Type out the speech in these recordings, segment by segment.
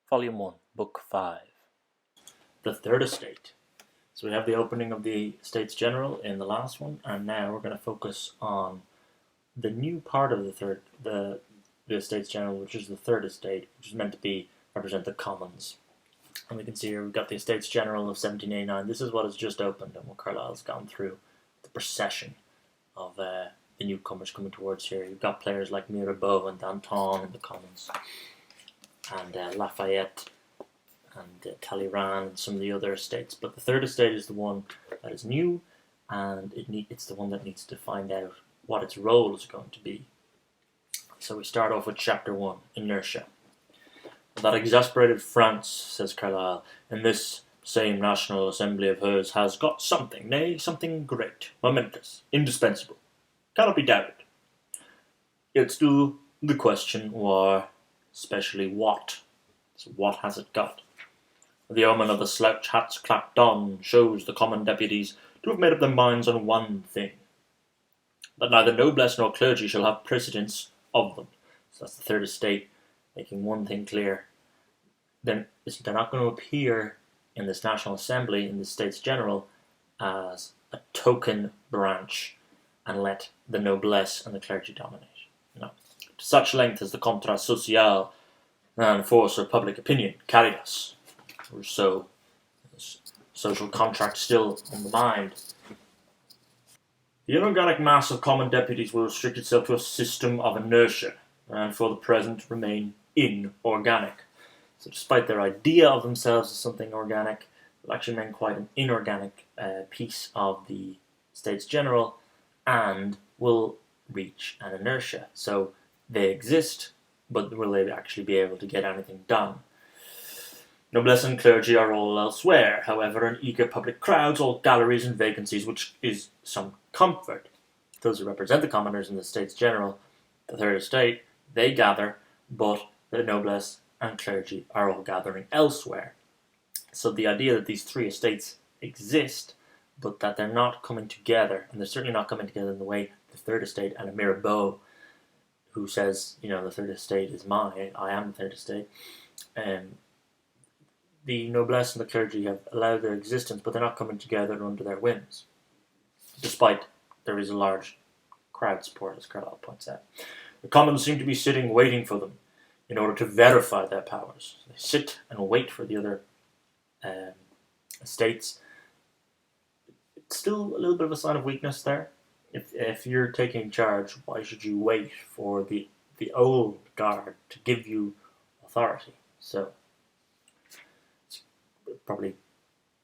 Volume 1, Book 5. The Third Estate. So we have the opening of the Estates General in the last one, and now we're going to focus on the new part of the Estates General, which is the Third Estate, which is meant to represent the Commons. And we can see here we've got the Estates General of 1789. This is what has just opened, and what Carlyle's gone through, the procession of the newcomers coming towards here. You've got players like Mirabeau and Danton in the Commons, and Lafayette and Talleyrand and some of the other estates. But the Third Estate is the one that is new, and it's the one that needs to find out what its role is going to be. So we start off with Chapter 1, Inertia. That exasperated France, says Carlyle, in this same National Assembly of hers has got something, nay, something great, momentous, indispensable, cannot be doubted. Yet still the question why, especially what. So what has it got? The omen of the slouch hats clapped on shows the common deputies to have made up their minds on one thing, that neither noblesse nor clergy shall have precedence of them. So that's the Third Estate making one thing clear. They're not going to appear in this National Assembly, in the States General, as a token branch and let the noblesse and the clergy dominate. No. To such length as the contrat social and force of public opinion carried us. Or so, social contract still on the mind. The inorganic mass of common deputies will restrict itself to a system of inertia, and for the present remain inorganic. So despite their idea of themselves as something organic, they'll actually remain quite an inorganic piece of the States General, and will reach an inertia. So they exist, but will they actually be able to get anything done? Noblesse and clergy are all elsewhere, however, in eager public crowds, all galleries and vacancies, which is some comfort. Those who represent the commoners in the States General, the Third Estate, they gather, but the noblesse and clergy are all gathering elsewhere. So the idea that these three estates exist, but that they're not coming together, and they're certainly not coming together in the way the Third Estate and a Mirabeau, who says, the Third Estate is mine, I am the Third Estate. The noblesse and the clergy have allowed their existence, but they're not coming together under their whims, despite there is a large crowd support, as Carlyle points out. The commons seem to be sitting waiting for them in order to verify their powers. They sit and wait for the other estates. It's still a little bit of a sign of weakness there. If you're taking charge, why should you wait for the old guard to give you authority? So it's probably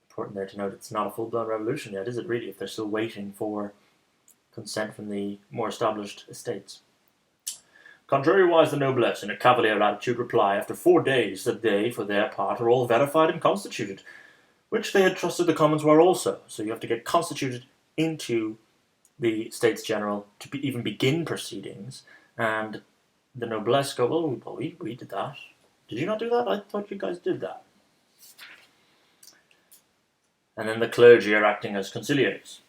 important there to note it's not a full-blown revolution yet, is it really, if they're still waiting for consent from the more established estates? Contrariwise, the noblesse, in a cavalier attitude, reply after 4 days that they, for their part, are all verified and constituted, which they had trusted the commons were also. So you have to get constituted into the States General to even begin proceedings, and the noblesse go, well, we did that. Did you not do that? I thought you guys did that. And then the clergy are acting as conciliators.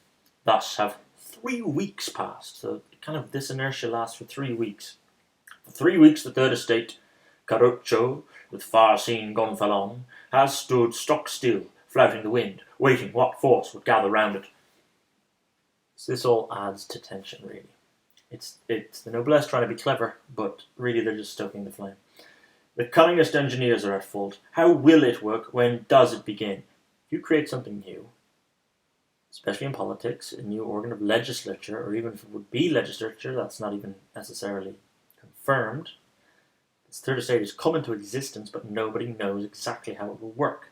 Thus have 3 weeks passed. So this inertia lasts for 3 weeks. For 3 weeks the Third Estate, Carroccio, with far-seen gonfalon, has stood stock still, flouting the wind, waiting what force would gather round it. So this all adds to tension, really. It's the noblesse trying to be clever, but really they're just stoking the flame. The cunningest engineers are at fault. How will it work? When does it begin? If you create something new, especially in politics, a new organ of legislature, or even if it would be legislature, that's not even necessarily confirmed. This Third Estate has come into existence, but nobody knows exactly how it will work.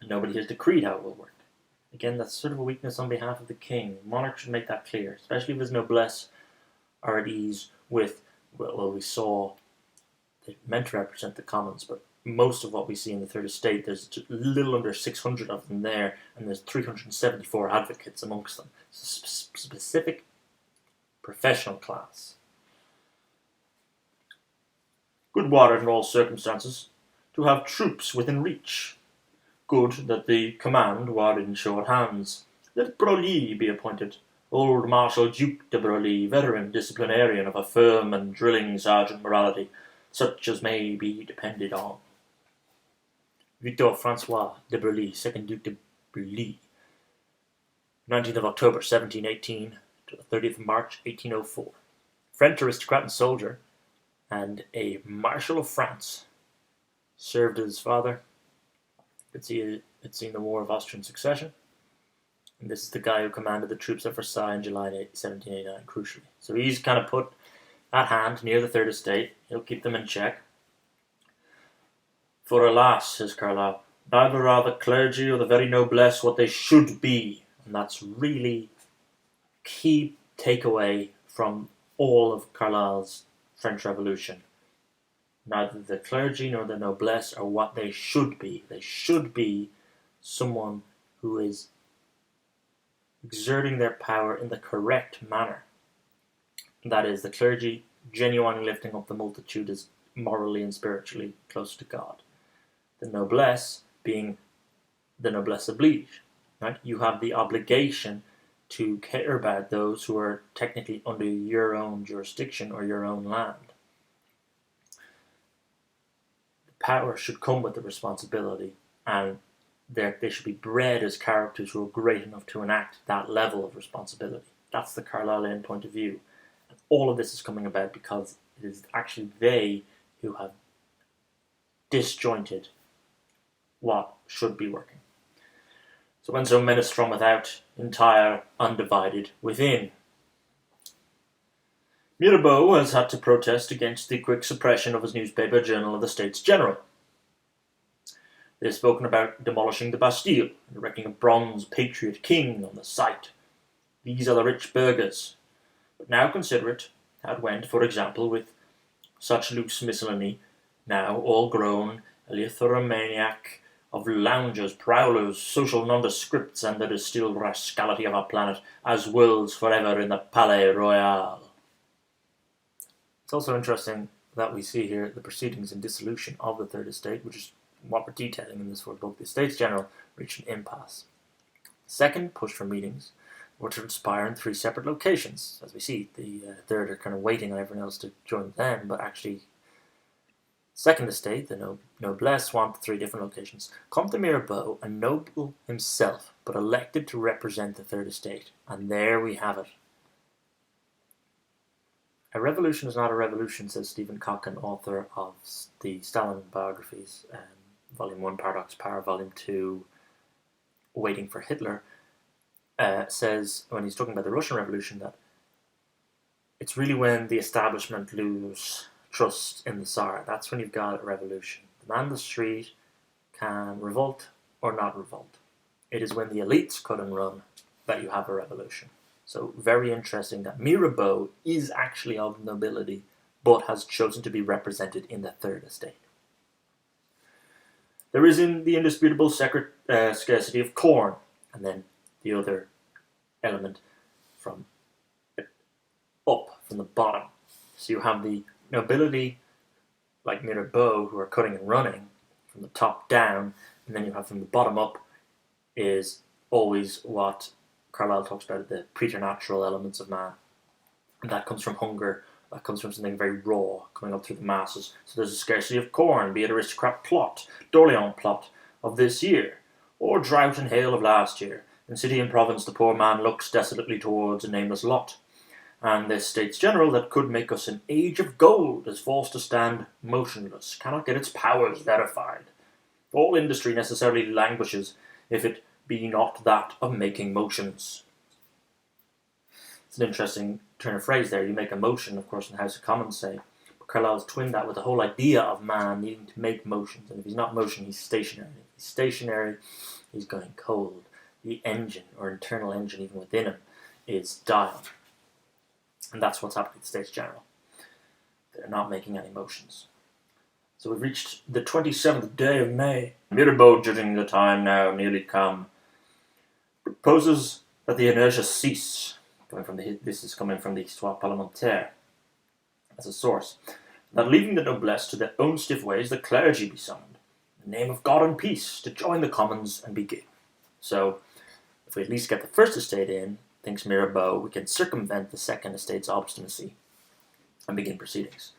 And nobody has decreed how it will work. Again, that's sort of a weakness on behalf of the king. The monarch should make that clear, especially if his noblesse are at ease with, well, we saw they meant to represent the commons, but most of what we see in the Third Estate, there's a little under 600 of them there, and there's 374 advocates amongst them. It's a specific professional class. Good water in all circumstances, to have troops within reach. Good that the command were in short hands. Let Broglie be appointed, old Marshal Duke de Broglie, veteran disciplinarian of a firm and drilling sergeant morality, such as may be depended on. Victor Francois de Broglie, 2nd Duke de Broglie, 19th of October 1718 to the 30th of March 1804. French aristocrat and soldier, and a Marshal of France. Served as his father. Had seen the War of Austrian Succession. And this is the guy who commanded the troops at Versailles in July 1789, crucially. So he's kind of put at hand near the Third Estate. He'll keep them in check. For alas, says Carlyle, neither are the clergy or the very noblesse what they should be. And that's really key takeaway from all of Carlyle's French Revolution. Neither the clergy nor the noblesse are what they should be. They should be someone who is exerting their power in the correct manner. That is, the clergy genuinely lifting up the multitude as morally and spiritually close to God. The noblesse being the noblesse oblige. Right? You have the obligation to care about those who are technically under your own jurisdiction or your own land. The power should come with the responsibility, and they should be bred as characters who are great enough to enact that level of responsibility. That's the Carlylean point of view. And all of this is coming about because it is actually they who have disjointed what should be working. So when so menaced from without, entire, undivided within. Mirabeau has had to protest against the quick suppression of his newspaper Journal of the States General. They have spoken about demolishing the Bastille and erecting a bronze patriot king on the site. These are the rich burghers. But now consider it, how it went, for example, with such loose miscellany, now all grown, eleutheromaniac, of loungers, prowlers, social nondescripts, and the distilled rascality of our planet, as wills forever in the Palais Royal. It's also interesting that we see here the proceedings and dissolution of the Third Estate, which is what we're detailing in this fourth book. The Estates General reached an impasse. Second, pushed for meetings were to transpire in 3 separate locations. As we see, the third are kind of waiting on everyone else to join them, but actually Second Estate, the noblesse, want 3 different locations. Comte Mirabeau, a noble himself, but elected to represent the Third Estate. And there we have it. A revolution is not a revolution, says Stephen Cochrane, author of the Stalin biographies, Volume 1, Paradox Power, Volume 2, Waiting for Hitler, says, when he's talking about the Russian Revolution, that it's really when the establishment lose trust in the Tsar. That's when you've got a revolution. The man in the street can revolt or not revolt. It is when the elites cut and run that you have a revolution. So very interesting that Mirabeau is actually of nobility, but has chosen to be represented in the Third Estate. There is in the indisputable scarcity of corn, and then the other element from up, from the bottom. So you have the nobility, like Mirabeau, who are cutting and running from the top down, and then you have from the bottom up is always what Carlyle talks about, the preternatural elements of man. And that comes from hunger, that comes from something very raw, coming up through the masses. So there's a scarcity of corn, be it aristocrat plot, d'Orléans plot of this year, or drought and hail of last year. In city and province the poor man looks desolately towards a nameless lot. And this States General that could make us an age of gold is forced to stand motionless, cannot get its powers verified. All industry necessarily languishes, if it be not that of making motions. It's an interesting turn of phrase there. You make a motion, of course, in the House of Commons say. But Carlyle's twinned that with the whole idea of man needing to make motions. And if he's not motion, he's stationary. If he's stationary, he's going cold. The engine, or internal engine even within him, is dying. And that's what's happening to the States General. They're not making any motions. So we've reached the 27th day of May. Mirabeau, judging the time now nearly come, proposes that the Inertia cease. This is coming from the Histoire Parlementaire as a source. That leaving the noblesse to their own stiff ways, the clergy be summoned, in the name of God and peace, to join the Commons and begin. So, if we at least get the First Estate in, thinks Mirabeau, we can circumvent the Second Estate's obstinacy and begin proceedings.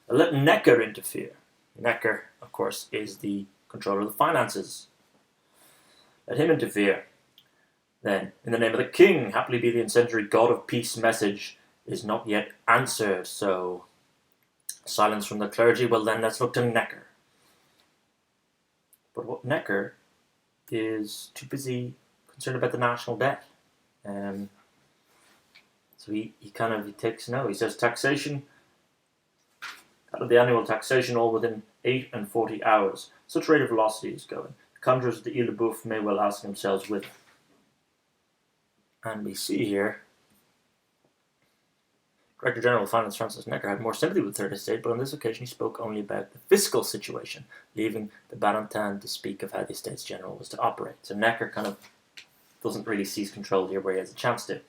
Let Necker interfere. Necker, of course, is the control of the finances. Let him interfere. Then, in the name of the king, happily be the incendiary God of peace message is not yet answered, so silence from the clergy. Well, then let's look to Necker. But what Necker is too busy concerned about the national debt. So he takes no. He says taxation, out of the annual taxation, all within 8 and 40 hours. Such rate of velocity is going. The conjurers of the Ile de Boeuf may well ask themselves whither. And we see here, Director General of Finance Francis Necker had more sympathy with the Third Estate, but on this occasion he spoke only about the fiscal situation, leaving the Lanterne to speak of how the Estates General was to operate. So Necker kind of doesn't really seize control here where he has a chance to.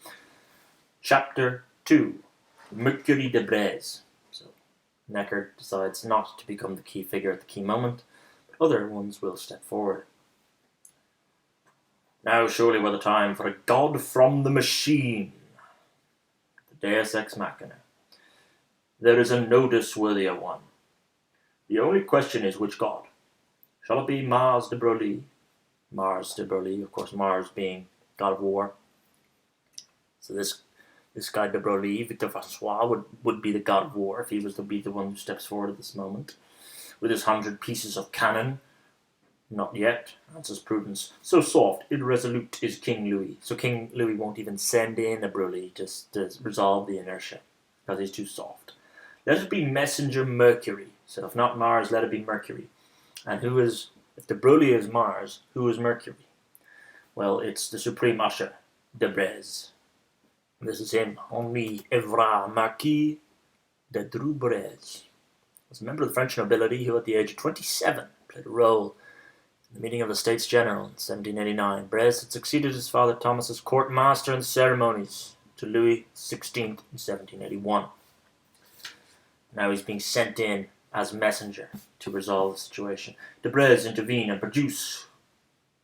Chapter 2, Mercury de Brézé. So Necker decides not to become the key figure at the key moment, but other ones will step forward. Now surely were the time for a god from the machine, the Deus Ex Machina. There is a notice worthier one. The only question is which god? Shall it be Mars de Broglie? Mars de Broglie, of course, Mars being god of war. So this guy de Broglie, Victor Francois, would be the god of war if he was to be the one who steps forward at this moment. With his 100 pieces of cannon. Not yet, answers Prudence. So soft, irresolute is King Louis. So King Louis won't even send in a Broglie to resolve the inertia, because he's too soft. Let it be messenger Mercury. So if not Mars, let it be Mercury. And if the Broglie is Mars, who is Mercury? Well, it's the supreme usher, de Brézé. This is him, Henri Evra Marquis de Brézé. Was a member of the French nobility who, at the age of 27, played a role in the meeting of the States General in 1789. Brézé had succeeded his father Thomas as court master in ceremonies to Louis XVI in 1781. Now he's being sent in as messenger to resolve the situation. De Brézé intervene and produce.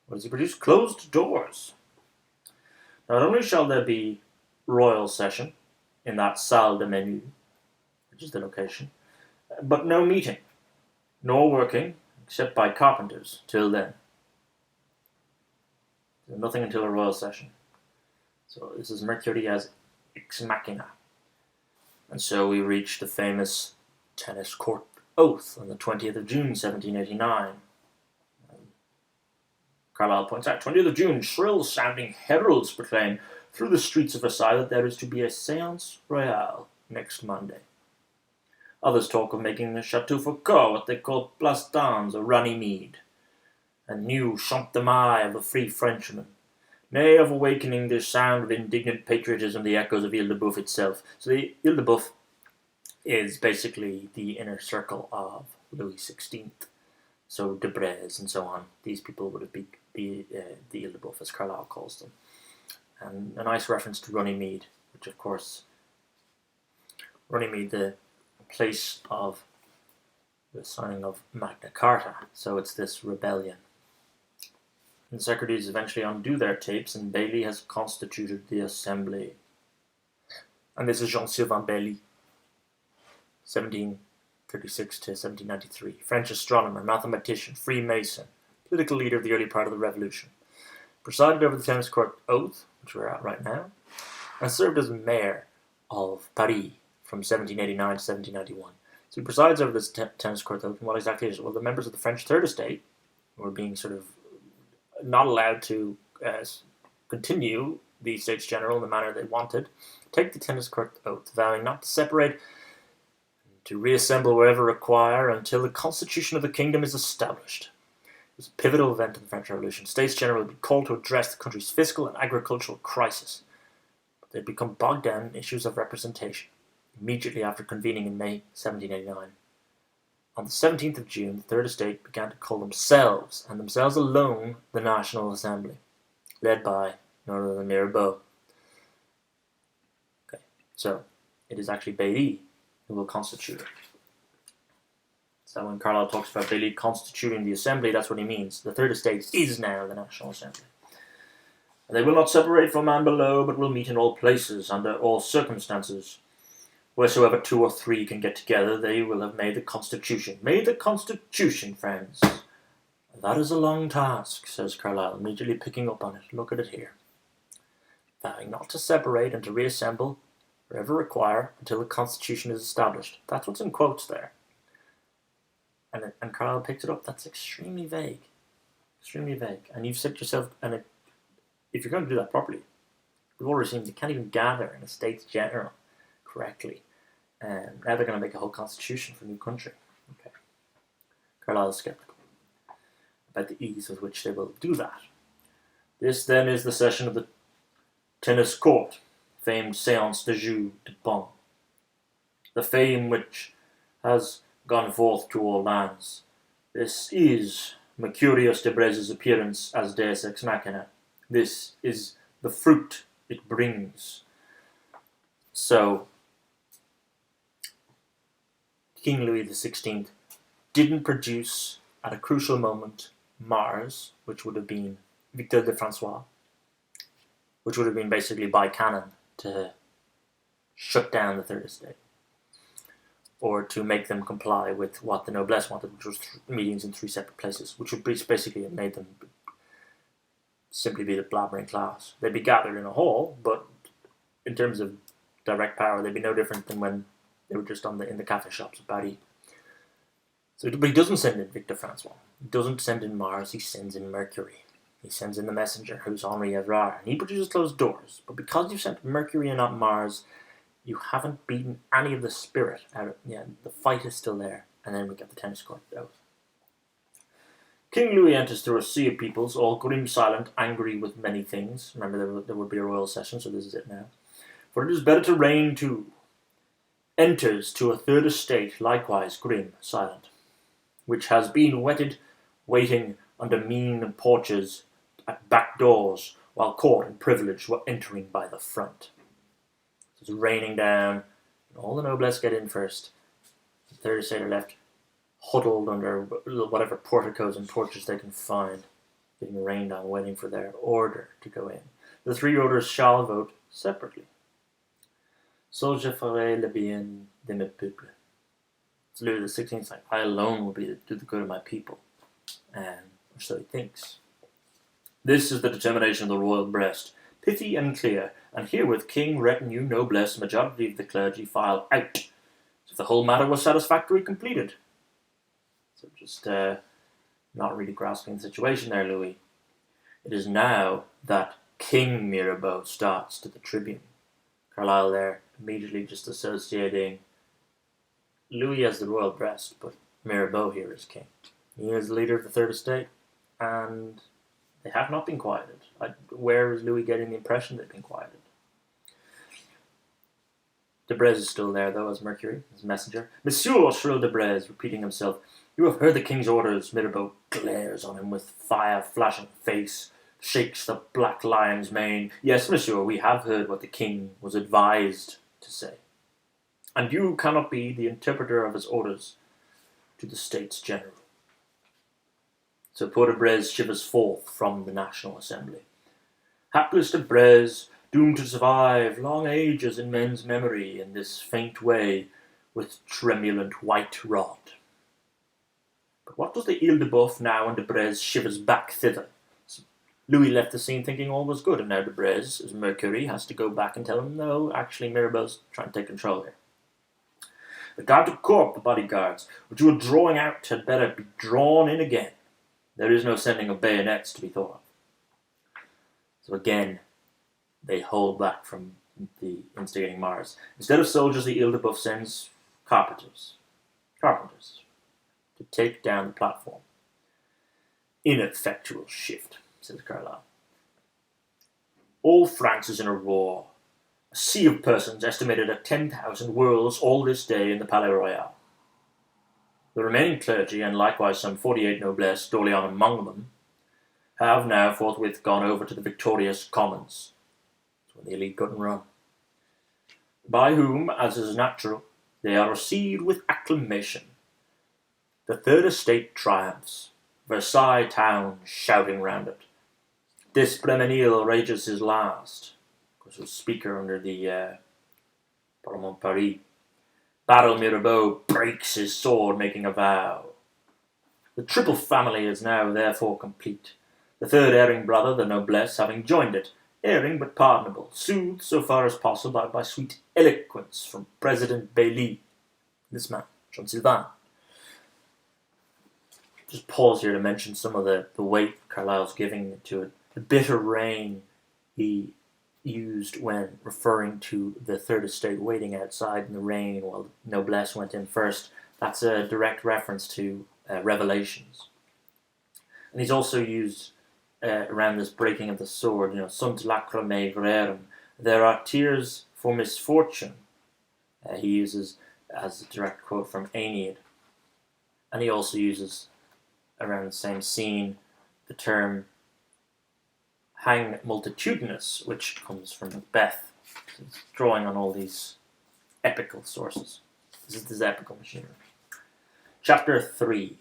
What does he produce? Closed doors. Not only shall there be royal session in that salle de menu, which is the location, but no meeting, nor working, except by carpenters, till then. So nothing until a royal session. So this is Mercury as ex machina. And so we reach the famous tennis court oath on the 20th of June, 1789. Carlyle points out, 20th of June, shrill-sounding heralds proclaim through the streets of Versailles that there is to be a séance royale next Monday. Others talk of making the Chateau Foucault what they call Place d'Armes or Runnymede, a new Champ de Mai of the free Frenchman, nay, of awakening the sound of indignant patriotism the echoes of Ile de Boeuf itself. So the Ile de Boeuf is basically the inner circle of Louis XVI. So de Brézé and so on. These people would be the Ile de Boeuf, as Carlyle calls them. And a nice reference to Runnymede, which of course, Runnymede, the place of the signing of Magna Carta. So it's this rebellion. And the secretaries eventually undo their tapes, and Bailly has constituted the assembly. And this is Jean-Sylvain Bailly, 1736 to 1793. French astronomer, mathematician, Freemason, political leader of the early part of the Revolution. Presided over the tennis court oath, which we're at right now, and served as mayor of Paris from 1789 to 1791. So he presides over this tennis court oath, and what exactly is it? Well, the members of the French Third Estate were being sort of not allowed to continue the States General in the manner they wanted, take the tennis court oath, vowing not to separate, to reassemble wherever required until the constitution of the kingdom is established. It was a pivotal event in the French Revolution. States General would be called to address the country's fiscal and agricultural crisis, but they'd become bogged down in issues of representation immediately after convening in May 1789. On the 17th of June, the Third Estate began to call themselves, and themselves alone, the National Assembly, led by none other than Mirabeau. Okay, so it is actually Bailly who will constitute it. So when Carlyle talks about Bailly constituting the Assembly, that's what he means. The Third Estate is now the National Assembly. And they will not separate from man below, but will meet in all places, under all circumstances. Wheresoever 2 or 3 can get together, they will have made the Constitution. Made the Constitution, friends. That is a long task, says Carlyle, immediately picking up on it. Look at it here. Vowing not to separate and to reassemble wherever required until a constitution is established. That's what's in quotes there. And Carlyle picked it up. That's extremely vague. Extremely vague. And you've said to yourself, and if you're going to do that properly, we've already seen you can't even gather in a States General correctly. And now they're going to make a whole constitution for a new country. Okay. Carlyle is skeptical about the ease with which they will do that. This then is the session of the tennis court, famed séance de jeu de paume, the fame which has gone forth to all lands. This is Mercury de Brézé's appearance as Deus Ex Machina. This is the fruit it brings. So, King Louis XVI didn't produce, at a crucial moment, Mars, which would have been Victor de Francois, which would have been basically by canon to shut down the Third Estate, or to make them comply with what the noblesse wanted, which was meetings in 3 separate places, which would basically have made them simply be the blabbering class. They'd be gathered in a hall, but in terms of direct power, they'd be no different than when they were just in the cafe shops of Paris. So, but he doesn't send in Victor Francois. He doesn't send in Mars. He sends in Mercury. He sends in the messenger, who's Henri Evrard, and he produces closed doors. But because you've sent Mercury and not Mars, you haven't beaten any of the spirit out of. Yeah, the fight is still there, and then we get the tennis court out. King Louis enters through a sea of peoples, all grim, silent, angry with many things. Remember, there would be a royal session, so this is it now. For it is better to reign too. Enters to a third estate, likewise grim, silent, which has been waiting under mean porches at back doors, while court and privilege were entering by the front. It's raining down, and all the noblesse get in first. The third estate are left huddled under whatever porticos and porches they can find, getting rained on, waiting for their order to go in. The 3 orders shall vote separately. Seul je ferai le bien de mes peuples. It's Louis XVI like, I alone will do the good of my people. And so he thinks. This is the determination of the royal breast, pithy and clear, and herewith king, retinue, noblesse, majority of the clergy file out, as if the whole matter was satisfactorily completed. So just not really grasping the situation there, Louis. It is now that King Mirabeau starts to the tribune. Carlyle there immediately just associating Louis as the royal breast, but Mirabeau here is king. He is the leader of the Third Estate, and they have not been quieted. Where is Louis getting the impression they've been quieted? De Brézé is still there, though, as Mercury, his messenger. Monsieur, shrilled De Brézé, repeating himself. You have heard the king's orders. Mirabeau glares on him with fire-flashing face, shakes the black lion's mane. Yes, monsieur, we have heard what the king was advised to say. And you cannot be the interpreter of his orders to the States General. So poor De Brézé shivers forth from the National Assembly. Hapless De Brézé, doomed to survive long ages in men's memory in this faint way, with tremulant white rod. But what does the Ile-de-Boeuf now, and De Brézé shivers back thither? So Louis left the scene thinking all was good, and now De Brézé, as Mercury, has to go back and tell him, no, actually Mirabeau's trying to take control here. The garde du corps, the bodyguards, which you were drawing out, had better be drawn in again. There is no sending of bayonets to be thought of. So again, they hold back from the instigating Mars. Instead of soldiers, the Ile-de-Boeuf sends carpenters to take down the platform. Ineffectual shift, says Carlyle. All France is in a roar. A sea of persons estimated at 10,000 whirls all this day in the Palais Royal. The remaining clergy, and likewise some 48 noblesse, d'Orléans among them, have now forthwith gone over to the victorious Commons. That's when the elite got and run. By whom, as is natural, they are received with acclamation. The Third Estate triumphs, Versailles town shouting round it. D'Espremesnil rages his last, because he was speaker under the Parlement Paris. Battle Mirabeau breaks his sword, making a vow. The triple family is now therefore complete. The third erring brother, the noblesse, having joined it, erring but pardonable, soothed so far as possible by sweet eloquence from President Bailly. This man, Jean Sylvain. Just pause here to mention some of the weight Carlyle's giving to it. The bitter rain he used when referring to the third estate waiting outside in the rain while the noblesse went in first. That's a direct reference to Revelations. And he's also used around this breaking of the sword, sunt lacrimae verum. There are tears for misfortune. He uses as a direct quote from Aeneid. And he also uses around the same scene the term hang multitudinous, which comes from Macbeth. So it's drawing on all these epical sources. This is epical machinery. Chapter 3.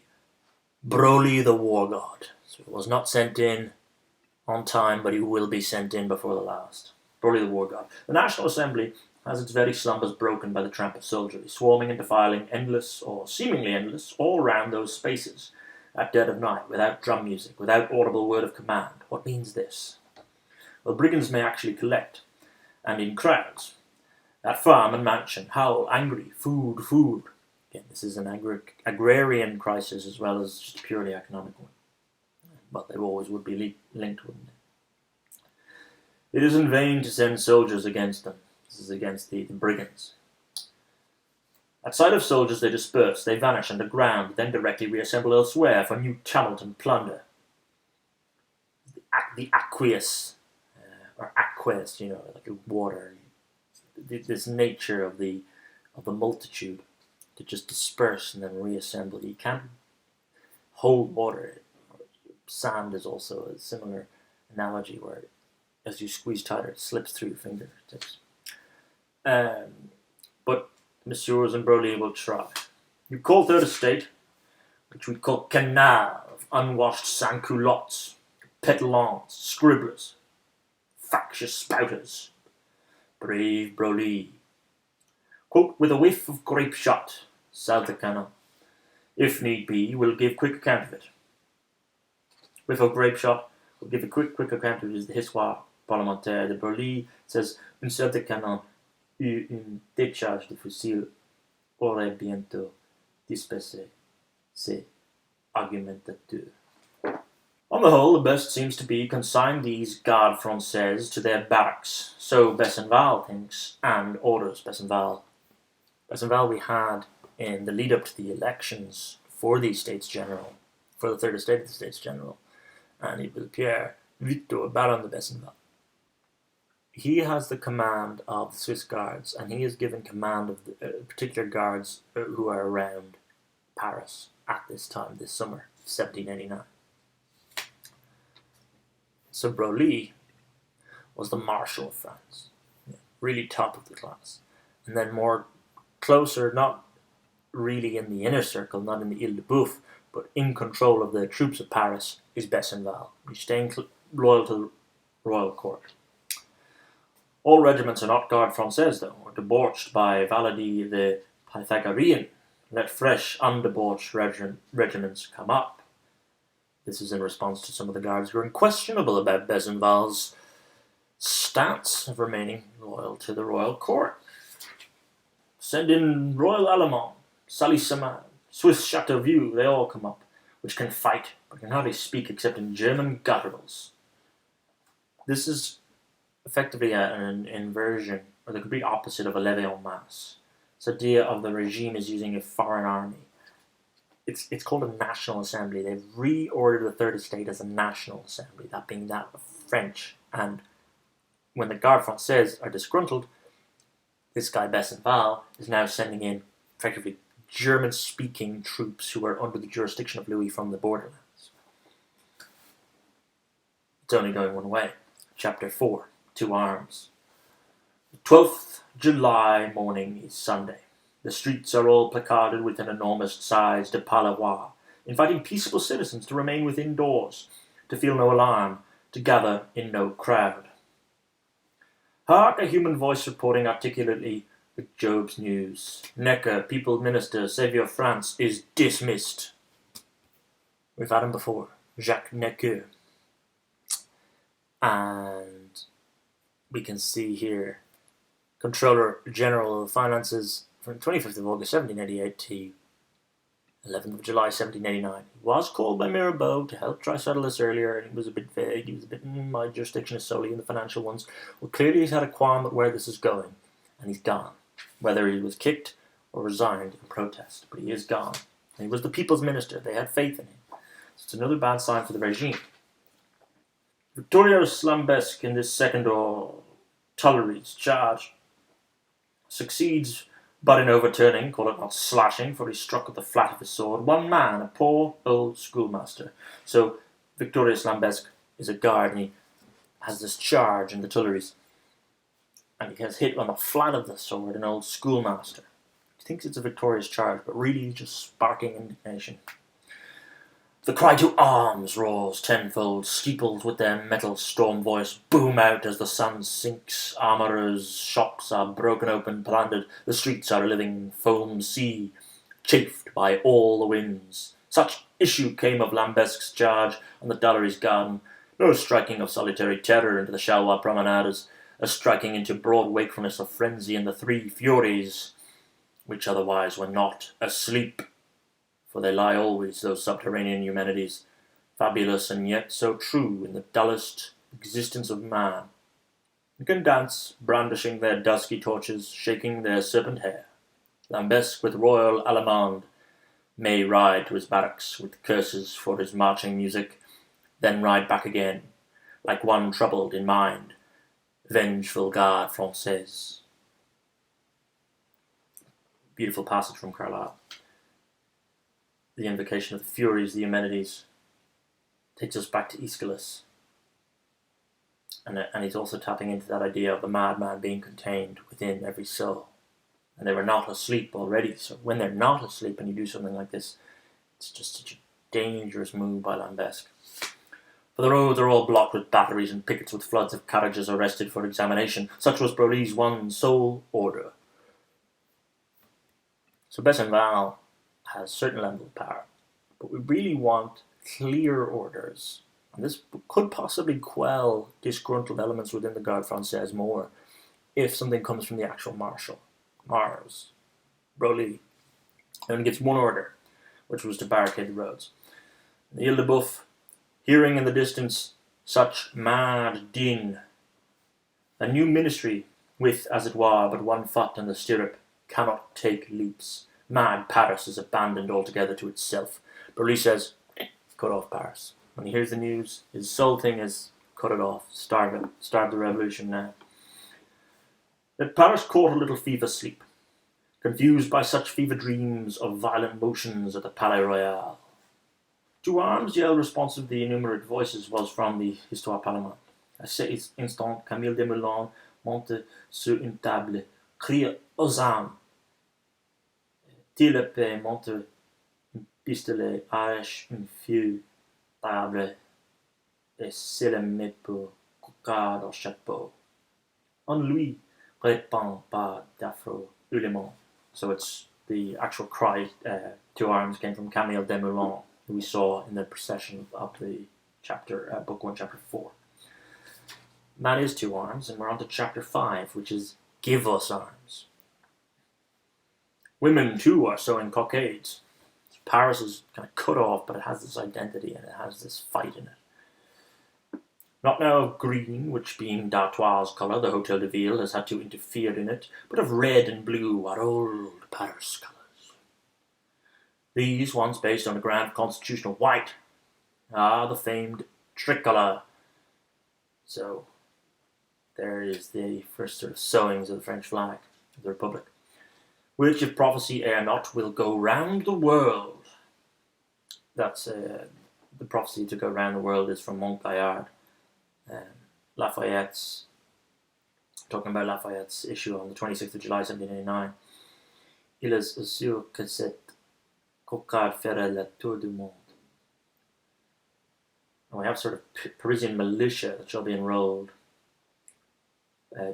Broglie the War God. So he was not sent in on time, but he will be sent in before the last. Broglie the War God. The National Assembly has its very slumbers broken by the tramp of soldiery, swarming and defiling, endless or seemingly endless, all round those spaces, at dead of night, without drum music, without audible word of command. What means this? Well, brigands may actually collect, and in crowds, at farm and mansion, howl, angry, food, food. Again, this is an agrarian crisis as well as just a purely economic one. But they always would be linked, wouldn't they? It is in vain to send soldiers against them. This is against the brigands. At sight of soldiers they disperse, they vanish underground, then directly reassemble elsewhere for new tumult and plunder. The aqueous, or aqueous, like water. This nature of the multitude to just disperse and then reassemble. You can't hold water. Sand is also a similar analogy where as you squeeze tighter it slips through your fingertips. But Messieurs and Broglie will try. You call third estate, which we call canal of unwashed sans-culottes, pétalons, scribblers, factious spouters. Brave Broglie. Quote, with a whiff of grape shot, south the canon. If need be, we'll give quick account of it. Whiff of grape shot, we'll give a quick account of it. Is the histoire parlementaire de Broglie says, une seule de canon et une décharge de fusil aurait bientôt dispersé ces argumentateurs. On the whole, the best seems to be consign these gardes françaises to their barracks. So Besenval thinks and orders Besenval. Besenval we had in the lead up to the elections for the States General, for the third estate of the States General, and it was Pierre Victor Baron de Besenval. He has the command of the Swiss Guards, and he is given command of the particular guards who are around Paris at this time, this summer, 1789. So Broglie was the Marshal of France, really top of the class. And then more closer, not really in the inner circle, not in the Ile-de-Boeuf, but in control of the troops of Paris, is Besenval. He's staying loyal to the royal court. All regiments are not gardes françaises, though, or debauched by Valadi the Pythagorean. Let fresh, undebauched regiments come up. This is in response to some of the guards growing questionable about Besenval's stance of remaining loyal to the royal court. Send in Royal Allemand, Salis-Samand, Swiss Chateauvieux, they all come up, which can fight, but can hardly speak except in German gutturals. This is effectively an inversion, or the complete opposite of a levée en masse. This idea of the regime is using a foreign army. It's called a National Assembly. They've reordered the Third Estate as a National Assembly, that being that of French. And when the Gardes Françaises are disgruntled, this guy Besenval is now sending in effectively German-speaking troops who are under the jurisdiction of Louis from the borderlands. It's only going one way. Chapter 4, to arms. The 12th July morning is Sunday. The streets are all placarded with an enormous-sized parloir, inviting peaceable citizens to remain within doors, to feel no alarm, to gather in no crowd. Hark, a human voice reporting articulately with Job's news. Necker, People Minister, Saviour of France, is dismissed. We've had him before, Jacques Necker. And we can see here, Controller General of Finances from 25th of August 1788 to 11th of July 1789. He was called by Mirabeau to help try settle this earlier, and he was a bit vague. He was a bit, my jurisdiction is solely in the financial ones. Well, clearly he's had a qualm at where this is going, and he's gone. Whether he was kicked or resigned in protest, but he is gone. And he was the people's minister. They had faith in him. So it's another bad sign for the regime. Victorious Lambesc in this second or Tuileries charge succeeds but in overturning, call it not slashing, for he struck with the flat of his sword, one man, a poor old schoolmaster. So Victorious Lambesc is a guard, and he has this charge in the Tuileries, and he gets hit on the flat of the sword, an old schoolmaster. He thinks it's a victorious charge, but really just sparking indignation. The cry to arms roars tenfold, steepled with their metal storm voice, boom out as the sun sinks. Armourers' shops are broken open, plundered. The streets are a living foam sea, chafed by all the winds. Such issue came of Lambesque's charge on the Tuileries garden. No striking of solitary terror into the Chalois promenades, a striking into broad wakefulness of frenzy in the three Furies, which otherwise were not asleep. For they lie always, those subterranean humanities, fabulous and yet so true in the dullest existence of man, and can dance, brandishing their dusky torches, shaking their serpent hair. Lambesc with royal allemande may ride to his barracks with curses for his marching music, then ride back again, like one troubled in mind, vengeful garde française. Beautiful passage from Carlyle. The invocation of the Furies, the Eumenides, takes us back to Aeschylus. And he's also tapping into that idea of the madman being contained within every soul. And they were not asleep already. So when they're not asleep and you do something like this, it's just such a dangerous move by Lambesc. For the roads are all blocked with batteries and pickets with floods of carriages arrested for examination. Such was Broglie's one sole order. So Besenval has a certain level of power, but we really want clear orders, and this could possibly quell disgruntled elements within the Garde Française more if something comes from the actual Marshal, Mars, Broglie, and gives one order, which was to barricade the roads. The Ile-de-Boeuf, hearing in the distance such mad din, a new ministry with, as it were, but one foot in the stirrup, cannot take leaps. Mad Paris is abandoned altogether to itself. Broglie says, cut off Paris. When he hears the news, his sole thing is cut it off, starve it, starve the revolution now. That Paris caught a little fever sleep, confused by such fever dreams of violent motions at the Palais Royal. To arms, yell responsive to the innumerate voices was from the Histoire Parlement. À cet instant, Camille Desmoulins monte sur une table, crie aux âmes. Tillepé monte un pistolet, hache un feu, table, et se le met pour cocarde au chapeau. On lui répond pas d'affreux hurlements. So it's the actual cry to arms came from Camille Desmoulins, who we saw in the procession of the chapter, book 1, chapter 4. And that is to arms, and we're on to chapter 5, which is give us arms. Women, too, are sewing cockades. Paris is kind of cut off, but it has this identity and it has this fight in it. Not now of green, which being D'Artois' colour, the Hotel de Ville has had to interfere in it, but of red and blue, our old Paris colours. These, once based on a grand constitutional white, are the famed tricolour. So, there is the first sort of sewings of the French flag of the Republic. Which, if prophecy err not, will go round the world. That's the prophecy to go round the world is from Montgaillard. Lafayette's, talking about Lafayette's issue on the 26th of July 1789. Il est sûr que cette cocarde ferait le tour du monde. And we have sort of Parisian militia that shall be enrolled.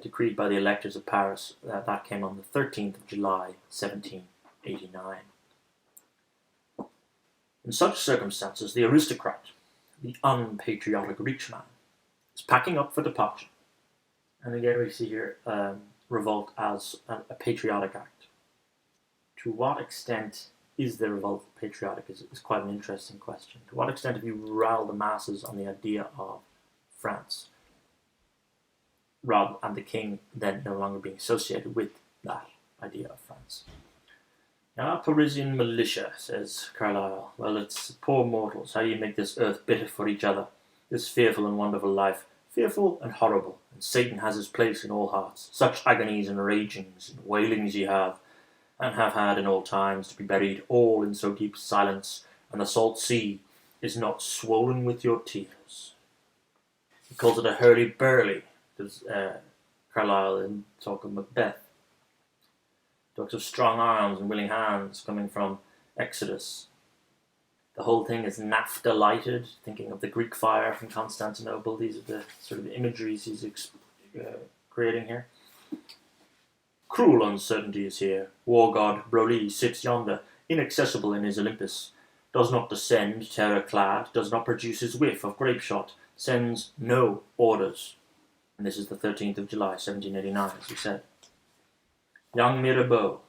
Decreed by the electors of Paris. That came on the 13th of July, 1789. In such circumstances, the aristocrat, the unpatriotic rich man, is packing up for departure. And again, we see here revolt as a patriotic act. To what extent is the revolt patriotic is quite an interesting question. To what extent have you riled the masses on the idea of France, and the king then no longer being associated with that idea of France? Ah, Parisian militia, says Carlyle. Well, it's poor mortals. How do you make this earth bitter for each other? This fearful and wonderful life, fearful and horrible, and Satan has his place in all hearts. Such agonies and ragings and wailings ye have, and have had in all times, to be buried all in so deep silence, and the salt sea is not swollen with your tears. He calls it a hurly-burly, does Carlyle in Talk of Macbeth. Talks of strong arms and willing hands coming from Exodus. The whole thing is naphtha-lighted, thinking of the Greek fire from Constantinople. These are the sort of imageries he's creating here. Cruel uncertainty is here. War god Broglie sits yonder, inaccessible in his Olympus. Does not descend, terror-clad, does not produce his whiff of grape-shot, sends no orders. And this is the 13th of July, 1789, as we said. Young Mirabeau,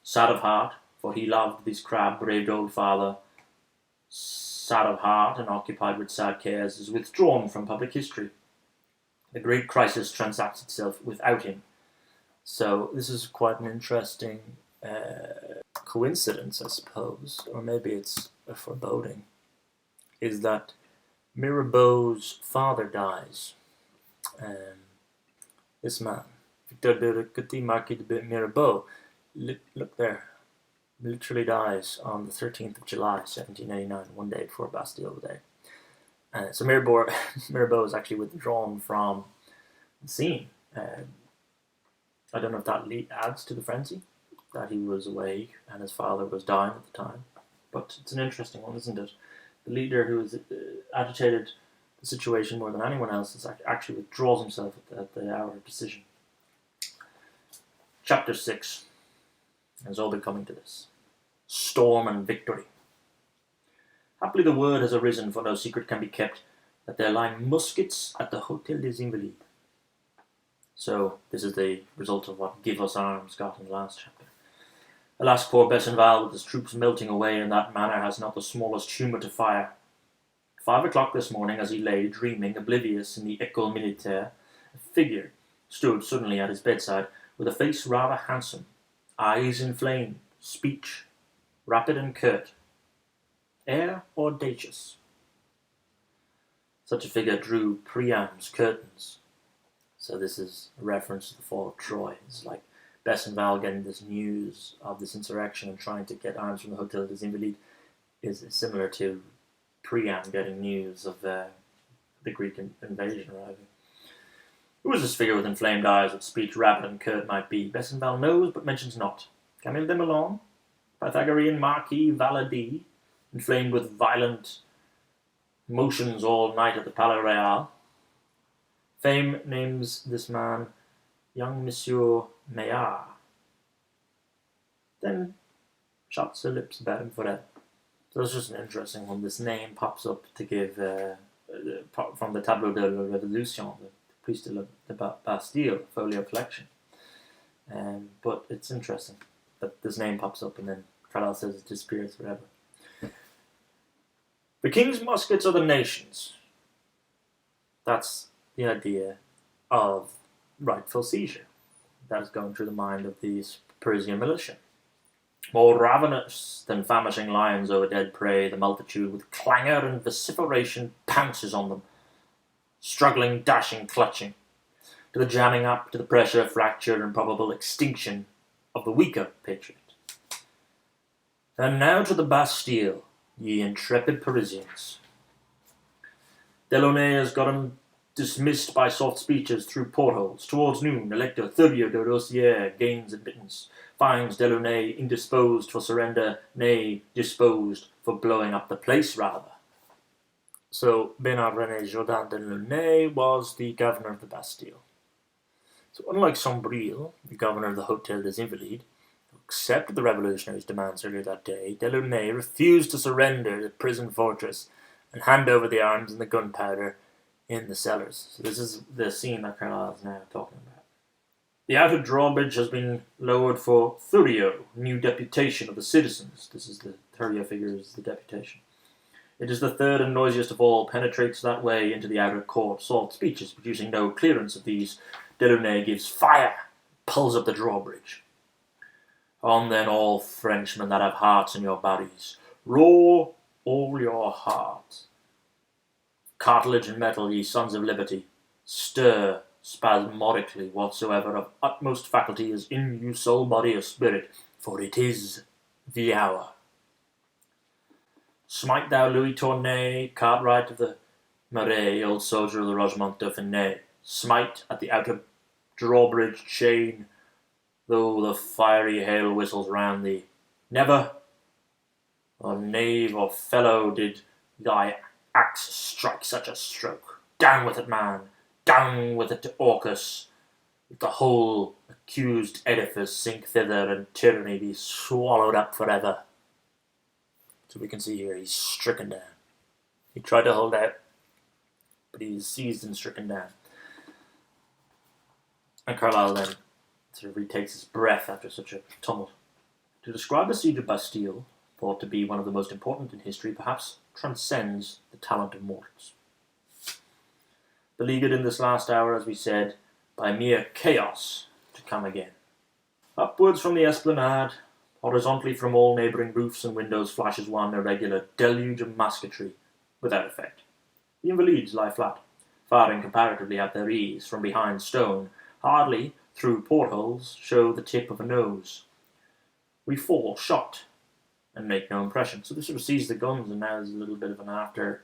sad of heart, for he loved this crab-braved old father, sad of heart and occupied with sad cares, is withdrawn from public history. The great crisis transacts itself without him. So this is quite an interesting coincidence, I suppose, or maybe it's a foreboding, is that Mirabeau's father dies. This man, Victor de Marquis de Mirabeau, look there, literally dies on the 13th of July, 1789, one day before Bastille Day. So Mirabeau is actually withdrawn from the scene. I don't know if that adds to the frenzy, that he was away and his father was dying at the time. But it's an interesting one, isn't it? The leader who has agitated the situation more than anyone else is actually withdraws himself at the hour of decision. Chapter 6 has all been coming to this. Storm and victory. Happily the word has arisen, for no secret can be kept, that there lie muskets at the Hôtel des Invalides. So this is the result of what Give Us Arms got in the last chapter. Alas, poor Besenval, with his troops melting away in that manner, has not the smallest humour to fire. 5 o'clock this morning, as he lay dreaming, oblivious in the École Militaire, a figure stood suddenly at his bedside, with a face rather handsome, eyes inflamed, speech rapid and curt, air audacious. Such a figure drew Priam's curtains. So this is a reference to the fall of Troy. It's like Besenval getting this news of this insurrection and trying to get arms from the Hôtel des Invalides is similar to Priam getting news of the Greek invasion arriving. Who is this figure with inflamed eyes, with speech rapid and curt might be? Besenval knows, but mentions not. Camille de Milon, Pythagorean Marquis Valadi, inflamed with violent motions all night at the Palais Royal. Fame names this man young Monsieur Maillard. Then shuts her lips about him forever. So it's just an interesting one. This name pops up to give, from the Tableau de la Révolution, the Priest de la Bastille folio collection. But it's interesting that this name pops up and then Carlyle says it disappears forever. The king's muskets are the nation's. That's the idea of rightful seizure. That is going through the mind of these Parisian militia. More ravenous than famishing lions over dead prey, the multitude with clangour and vociferation pounces on them, struggling, dashing, clutching, to the jamming up, to the pressure, fracture, and probable extinction of the weaker patriot. And now to the Bastille, ye intrepid Parisians. Delaunay has got him dismissed by soft speeches through portholes. Towards noon, Elector Thurio de Rosière gains admittance, finds Delaunay indisposed for surrender, nay, disposed for blowing up the place, rather. So, Bernard-René Jourdan de Delaunay was the governor of the Bastille. So, unlike Sombrille, the governor of the Hôtel des Invalides, accept the revolutionaries' demands earlier that day, Delaunay refused to surrender the prison fortress and hand over the arms and the gunpowder in the cellars. So this is the scene that Carlyle is now talking about. The outer drawbridge has been lowered for Thurio, new deputation of the citizens. This is the Thurio figure is the deputation. It is the third and noisiest of all, penetrates that way into the outer court, salt speeches, producing no clearance of these. Delaunay gives fire, pulls up the drawbridge. On then, all Frenchmen that have hearts in your bodies, roar all your hearts. Cartilage and metal, ye sons of liberty, stir spasmodically whatsoever of utmost faculty is in you, soul, body, or spirit, for it is the hour. Smite thou Louis Tournay, Cartwright of the Marais, old soldier of the Regiment Dauphiné, smite at the outer drawbridge chain, though the fiery hail whistles round thee. Never, or knave or fellow, did thy axe strike such a stroke. Down with it, man! Down with it to Orcus! Let the whole accused edifice sink thither, and tyranny be swallowed up forever. So we can see here he's stricken down. He tried to hold out, but he's seized and stricken down. And Carlyle then sort of retakes his breath after such a tumult. To describe the siege of Bastille, thought to be one of the most important in history, perhaps transcends the talent of mortals. Beleaguered in this last hour, as we said, by mere chaos to come again. Upwards from the esplanade, horizontally from all neighbouring roofs and windows, flashes one irregular deluge of musketry, without effect. The Invalides lie flat, firing comparatively at their ease, from behind stone, hardly, through portholes, show the tip of a nose. We fall, shot, and make no impression. So this sort of sees the guns, and now there's a little bit of an after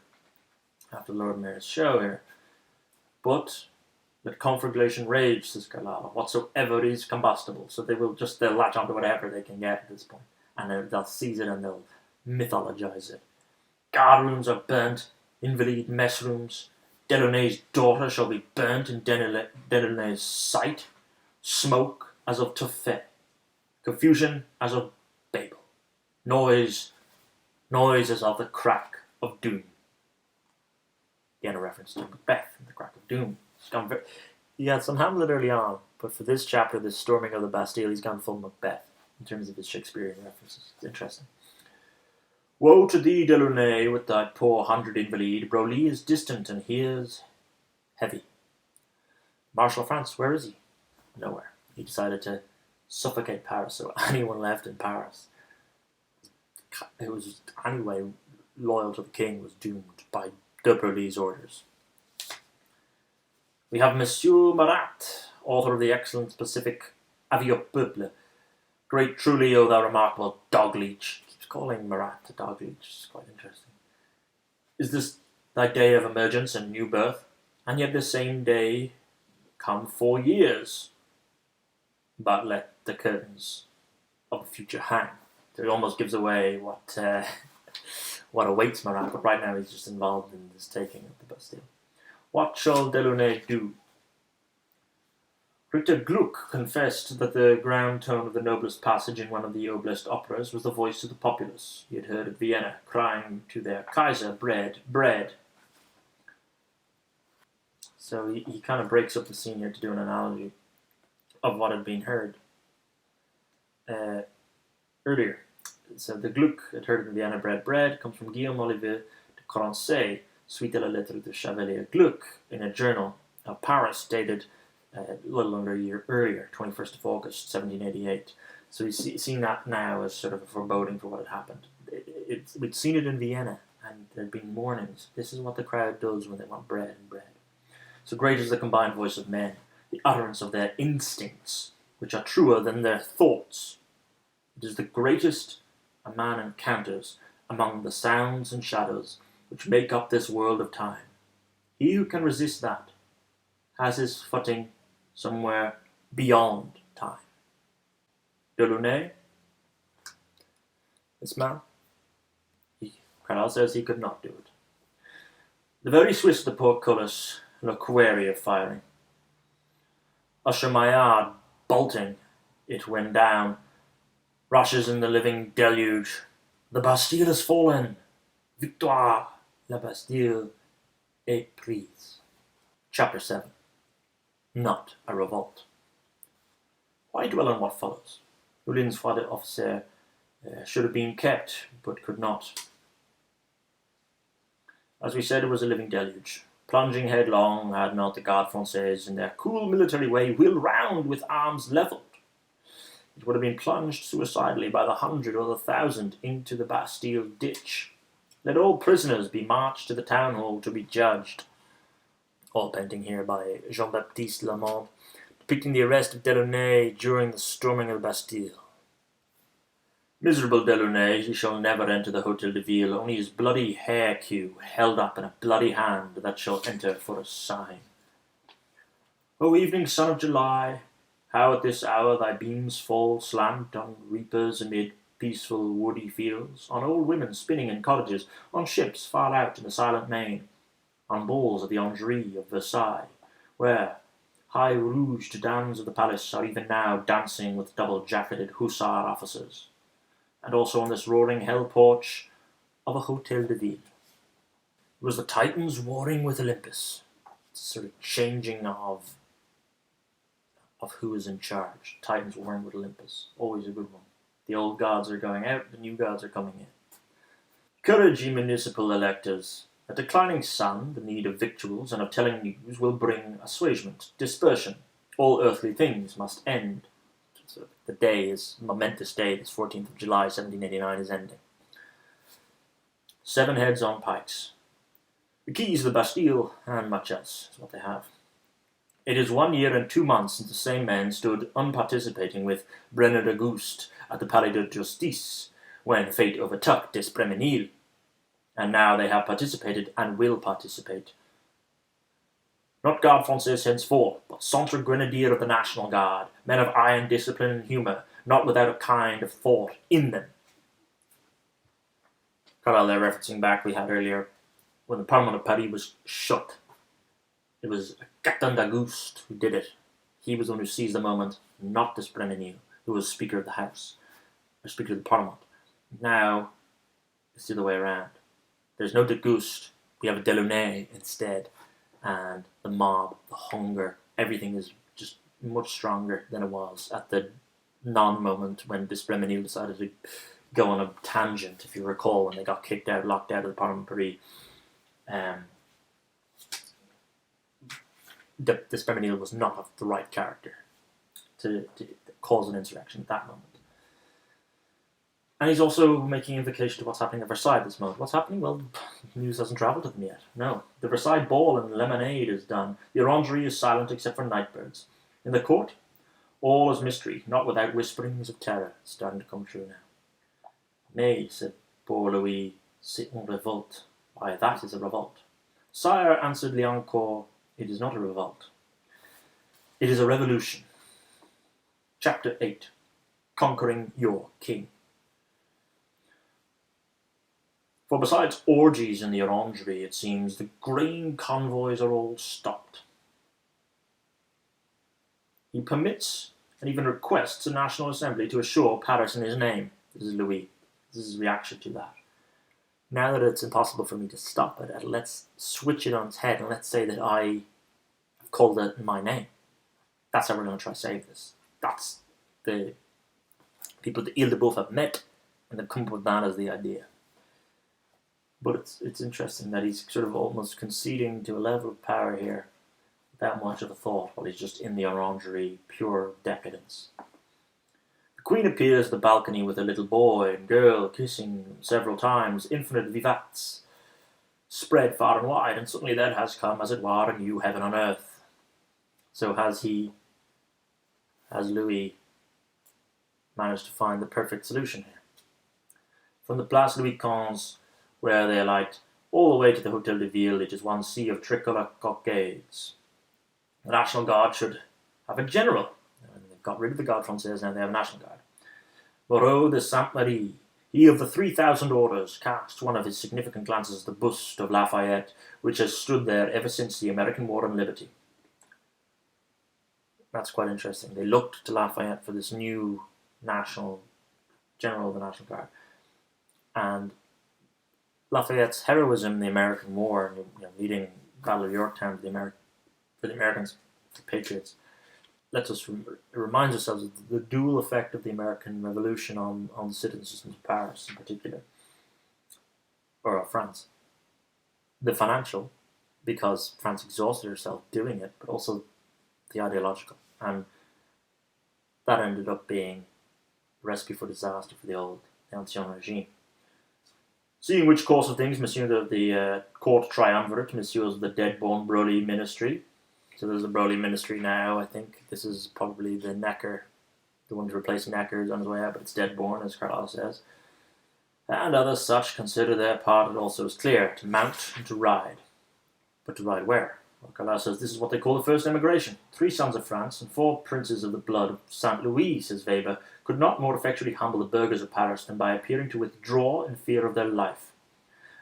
Lord Mayor's show here. But let conflagration rage, says Carlyle, whatsoever is combustible. So they'll latch onto whatever they can get at this point, and they'll seize it and they'll mythologize it. Guard rooms are burnt, Invalide mess rooms. Delaunay's daughter shall be burnt in Delaunay's sight. Smoke as of Tophet, confusion as of Babel. Noise as of the crack of doom. Again, a reference to Macbeth and the crack of doom. He had some Hamlet early on, but for this chapter, this storming of the Bastille, he's gone full Macbeth in terms of his Shakespearean references. It's interesting. Woe to thee, Delaunay, with thy poor 100 Invalide. Broglie is distant, and he is heavy. Marshal of France, where is he? Nowhere. He decided to suffocate Paris, so anyone left in Paris who was anyway loyal to the king was doomed by de Broglie's orders. We have Monsieur Marat, author of the excellent specific Avis au Peuple. Great truly, O thou remarkable dog-leech. Keeps calling Marat a dog-leech. It's quite interesting. Is this thy day of emergence and new birth? And yet this same day come 4 years. But let the curtains of the future hang. So it almost gives away what awaits Marat, but right now he's just involved in this taking of the Bastille. What shall Delaunay do? Richter Gluck confessed that the ground tone of the noblest passage in one of the oblast operas was the voice of the populace he had heard at Vienna, crying to their Kaiser, bread, bread. So he kind of breaks up the scene here to do an analogy of what had been heard earlier. So the Gluck had heard in Vienna, bread, bread, comes from Guillaume Olivier de Corancey, suite à la lettre de Chevalier Gluck, in a journal of Paris dated a little under a year earlier, 21st of August, 1788. So we've seen that now as sort of a foreboding for what had happened. We'd seen it in Vienna, and there had been mournings. This is what the crowd does when they want bread and bread. So great is the combined voice of men, the utterance of their instincts, which are truer than their thoughts. It is the greatest a man encounters among the sounds and shadows which make up this world of time. He who can resist that has his footing somewhere beyond time. Delaunay, this man, Carlyle says he could not do it. The very Swiss, the portcullis, look wary of firing. Usher Maillard bolting it when down, Rushes in the living deluge. The Bastille has fallen. Victoire! La Bastille est prise. Chapter 7. Not a revolt. Why dwell on what follows? Ulin's father officer should have been kept, but could not. As we said, it was a living deluge. Plunging headlong, had not the Garde Française, in their cool military way, wheeled round with arms levelled. It would have been plunged suicidally by the 100 or the 1,000 into the Bastille ditch. Let all prisoners be marched to the town hall to be judged. All painting here by Jean-Baptiste Lamont, depicting the arrest of Delaunay during the storming of the Bastille. Miserable Delaunay, he shall never enter the Hotel de Ville, only his bloody hair queue held up in a bloody hand that shall enter for a sign. O evening sun of July, how at this hour thy beams fall slant on reapers amid peaceful woody fields, on old women spinning in cottages, on ships far out in the silent main, on balls at the Orangerie of Versailles, where high rouged dames of the palace are even now dancing with double-jacketed hussar officers, and also on this roaring hell porch of a Hotel de Ville. It was the Titans warring with Olympus, sort of changing of who is in charge. Titans warring with Olympus, always a good one. The old gods are going out, the new gods are coming in. Courage, ye municipal electors! A declining sun, the need of victuals and of telling news, will bring assuagement, dispersion. All earthly things must end. So the day is momentous day. This 14th of July, 1789 is ending. 7 heads on pikes. The keys of the Bastille, and much else, is what they have. It is 1 year and 2 months since the same men stood unparticipating with Brenner d'Auguste at the Palais de Justice, when fate overtook D'Espremesnil. And now they have participated and will participate. Not Garde Française henceforth, but Centre Grenadier of the National Guard, men of iron discipline and humour, not without a kind of thought in them. Carlyle there referencing back we had earlier, when the Parlement of Paris was shut. It was Captain d'Auguste who did it. He was the one who seized the moment, not D'Espremesnil, who was Speaker of the House, or Speaker of the Parliament. Now, it's the other way around. There's no d'Auguste, we have a Delaunay instead, and the mob, the hunger, everything is just much stronger than it was at the non-moment when D'Espremesnil decided to go on a tangent, if you recall, when they got kicked out, locked out of the Parlement of Paris. D'Espremesnil was not the right character to cause an insurrection at that moment. And he's also making invocation to what's happening at Versailles at this moment. What's happening? Well, news hasn't travelled to them yet. No. The Versailles ball and lemonade is done. The Orangerie is silent except for nightbirds. In the court, all is mystery, not without whisperings of terror. It's starting to come true now. Nay, said poor Louis, c'est une revolte. Why, that is a revolt. Sire, answered Liancourt, it is not a revolt. It is a revolution. Chapter 8. Conquering your king. For besides orgies in the Orangerie, it seems, the grain convoys are all stopped. He permits and even requests a National Assembly to assure Paris in his name. This is Louis. This is his reaction to that. Now that it's impossible for me to stop it, let's switch it on its head and let's say that I have called it in my name. That's how we're going to try to save this. That's the people that Ile-de-Boeuf have met, and they've come up with that as the idea. But it's interesting that he's sort of almost conceding to a level of power here without much of a thought while he's just in the Orangerie, pure decadence. The Queen appears at the balcony with a little boy and girl kissing several times, infinite vivats spread far and wide, and suddenly there has come, as it were, a new heaven on earth. So has Louis managed to find the perfect solution here? From the Place Louis XV, where they alight, all the way to the Hotel de Ville, it is one sea of tricolour cockades. The National Guard should have a general. They've got rid of the Garde Française, now they have a National Guard. Moreau de Saint-Marie, he of the 3,000 orders, cast one of his significant glances at the bust of Lafayette, which has stood there ever since the American War on Liberty. That's quite interesting. They looked to Lafayette for this new national general of the National Guard. And Lafayette's heroism in the American War, leading Battle of Yorktown for the Americans, the Patriots, reminds ourselves of the dual effect of the American Revolution on the citizens of Paris in particular, or of France. The financial, because France exhausted herself doing it, but also the ideological. And that ended up being a recipe for disaster for the Ancien regime. Seeing which course of things, Monsieur the court triumvirate, Messieurs of the dead-born Broglie ministry. So there's the Broglie ministry now. I think this is probably the Necker, the one to replace Necker is on his way out, but it's dead-born, as Carlyle says. And others such consider their part, it also is clear, to mount and to ride. But to ride where? Well, Carlyle says this is what they call the first emigration. 3 sons of France and 4 princes of the blood of Saint Louis, says Weber, could not more effectually humble the burghers of Paris than by appearing to withdraw in fear of their life.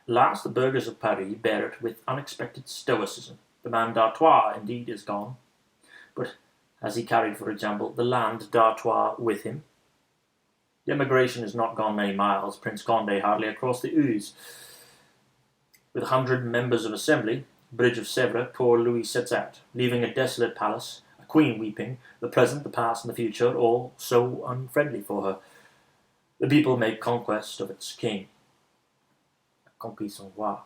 Alas, the burghers of Paris bear it with unexpected stoicism. The man d'Artois, indeed, is gone. But has he carried, for example, the land d'Artois with him? The emigration is not gone many miles, Prince Condé hardly across the Ouse. With 100 members of assembly, Bridge of Sèvres, poor Louis sets out, leaving a desolate palace, a queen weeping, the present, the past, and the future, all so unfriendly for her. The people make conquest of its king. Conquis son roi.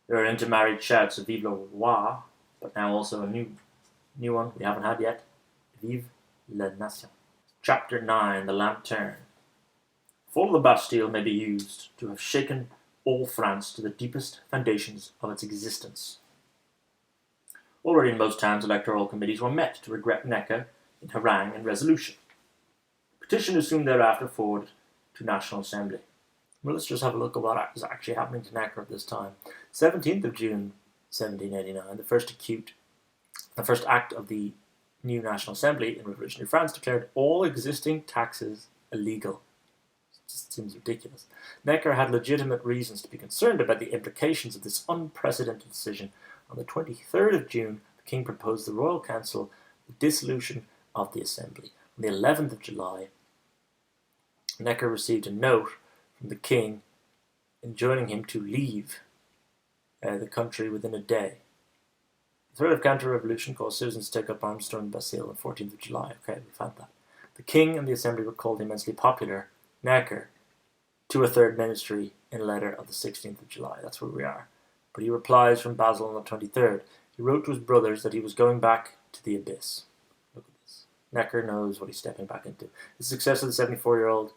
There are intermarried shouts of Vive le Roi, but now also a new one we haven't had yet. Vive la Nation. Chapter 9, the Lanterne. Fall of the Bastille may be used to have shaken all France to the deepest foundations of its existence. Already in most towns, electoral committees were met to regret Necker in harangue and resolution. Petition is soon thereafter forwarded to National Assembly. Well, let's just have a look at what is actually happening to Necker at this time. 17th of June, 1789, the first act of the new National Assembly in revolutionary France declared all existing taxes illegal. It just seems ridiculous. Necker had legitimate reasons to be concerned about the implications of this unprecedented decision. On the 23rd of June, the king proposed the Royal Council the dissolution of the Assembly. On the 11th of July, Necker received a note from the king enjoining him to leave the country within a day. The threat of counter-revolution caused citizens to take up arms, storm the Bastille on the 14th of July. Okay, we found that. The king and the assembly were called immensely popular. Necker to a third ministry in a letter of the 16th of July. That's where we are. But he replies from Basel on the 23rd. He wrote to his brothers that he was going back to the abyss. Look at this. Necker knows what he's stepping back into. The successor of the 74-year-old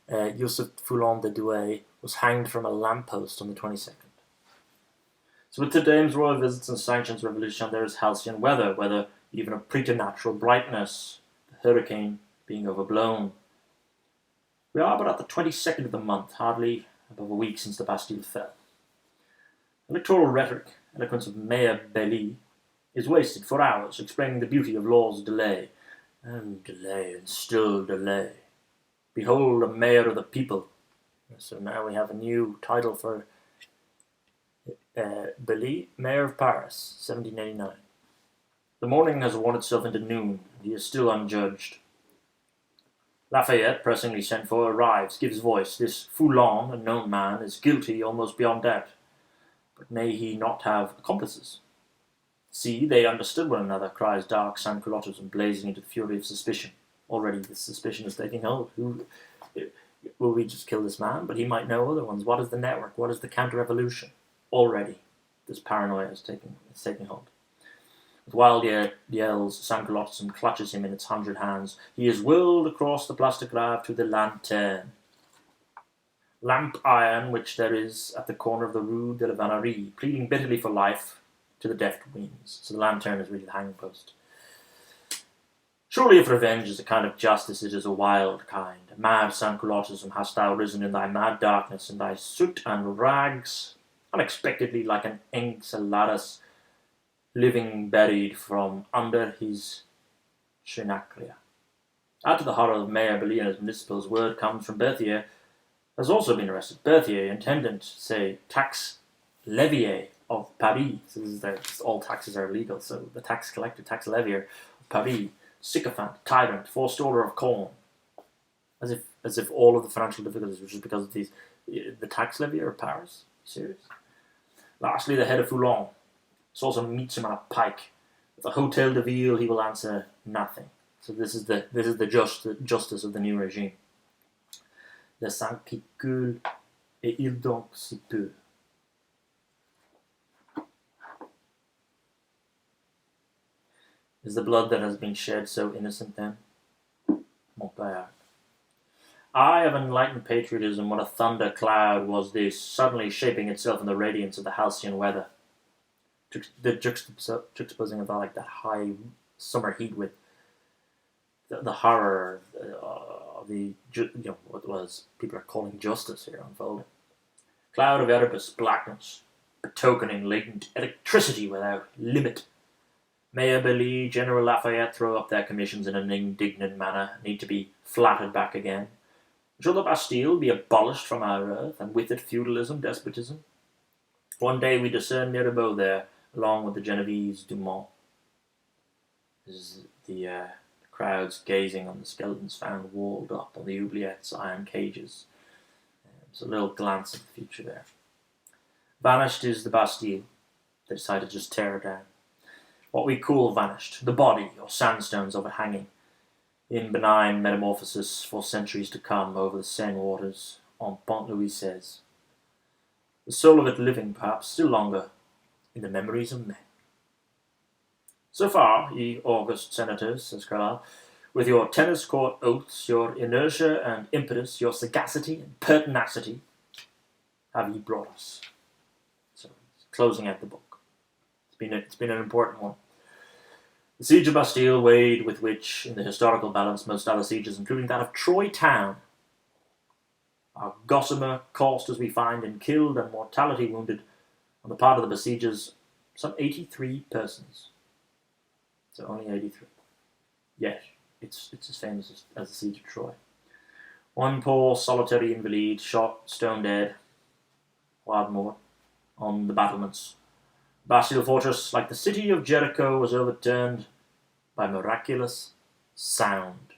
Joseph Foulon de Douai was hanged from a lamppost on the 22nd. So with today's royal visits and sanctions revolution, there is halcyon weather even of preternatural brightness, the hurricane being overblown. We are but at the 22nd of the month, hardly above a week since the Bastille fell. Electoral rhetoric, eloquence of Mayor Belly, is wasted for hours explaining the beauty of law's delay. And delay, and still delay. Behold, a mayor of the people. So now we have a new title for Belly, Mayor of Paris, 1789. The morning has worn itself into noon, and he is still unjudged. Lafayette, pressingly sent for, arrives, gives voice. This Foulon, a known man, is guilty almost beyond doubt. But may he not have accomplices? See, they understood one another, cries dark sans-culottism, blazing into the fury of suspicion. Already this suspicion is taking hold. Will we just kill this man? But he might know other ones. What is the network? What is the counter-revolution? Already this paranoia is taking hold. With wild yells, sans-culottism clutches him in its 100 hands. He is whirled across the Place de Grève to the Lanterne. Lamp iron which there is at the corner of the Rue de la Vannerie, pleading bitterly for life to the deft winds. So the Lanterne is really the hanging post. Surely if revenge is a kind of justice, it is a wild kind. Mad sans-culottism hast thou risen in thy mad darkness, in thy soot and rags, unexpectedly like an Enceladus living buried from under his chenaclia. Add to the horror of Mayor Belly and his municipals, word comes from Berthier, has also been arrested. Berthier, intendant, say, tax levier of Paris. So this is all taxes are illegal. So the tax collector, tax levier of Paris, sycophant, tyrant, forestaller of corn. as if all of the financial difficulties were just because of the tax levy or Paris. Serious? Lastly, the head of Foulon also meets him on a pike. At the Hotel de Ville, he will answer nothing. So this is the justice of the new regime. Le sang qui coule, et il donc si peu. Is the blood that has been shed so innocent then? Mon père. Eye of enlightened patriotism, what a thunder cloud was this, suddenly shaping itself in the radiance of the halcyon weather. The juxtaposing of that high summer heat with the horror of what was people are calling justice here unfolding. Cloud of Oedipus blackness, betokening latent electricity without limit. Mayor Belly, General Lafayette throw up their commissions in an indignant manner, need to be flattered back again. Shall the Bastille be abolished from our earth, and with it feudalism, despotism? One day we discern Mirabeau there, along with the Genovese Dumont. This is the crowds gazing on the skeletons found walled up on the oubliettes' iron cages. It's a little glance at the future there. Vanished is the Bastille. They decided to just tear it down. What we call vanished, the body or sandstones overhanging, in benign metamorphosis for centuries to come over the Seine waters, on Pont Louis XVI. The soul of it living, perhaps, still longer, in the memories of men. So far, ye august senators, says Carlyle, with your tennis court oaths, your inertia and impetus, your sagacity and pertinacity, have ye brought us. So, closing out the book. It's been an important one. The siege of Bastille, weighed with which, in the historical balance, most other sieges, including that of Troy town, are gossamer, cost as we find in killed and mortality wounded on the part of the besiegers, some 83 persons. So only 83. Yet, it's as famous as the siege of Troy. One poor solitary invalid, shot, stone dead, Wadmore, on the battlements. Bastille fortress, like the city of Jericho, was overturned by miraculous sound.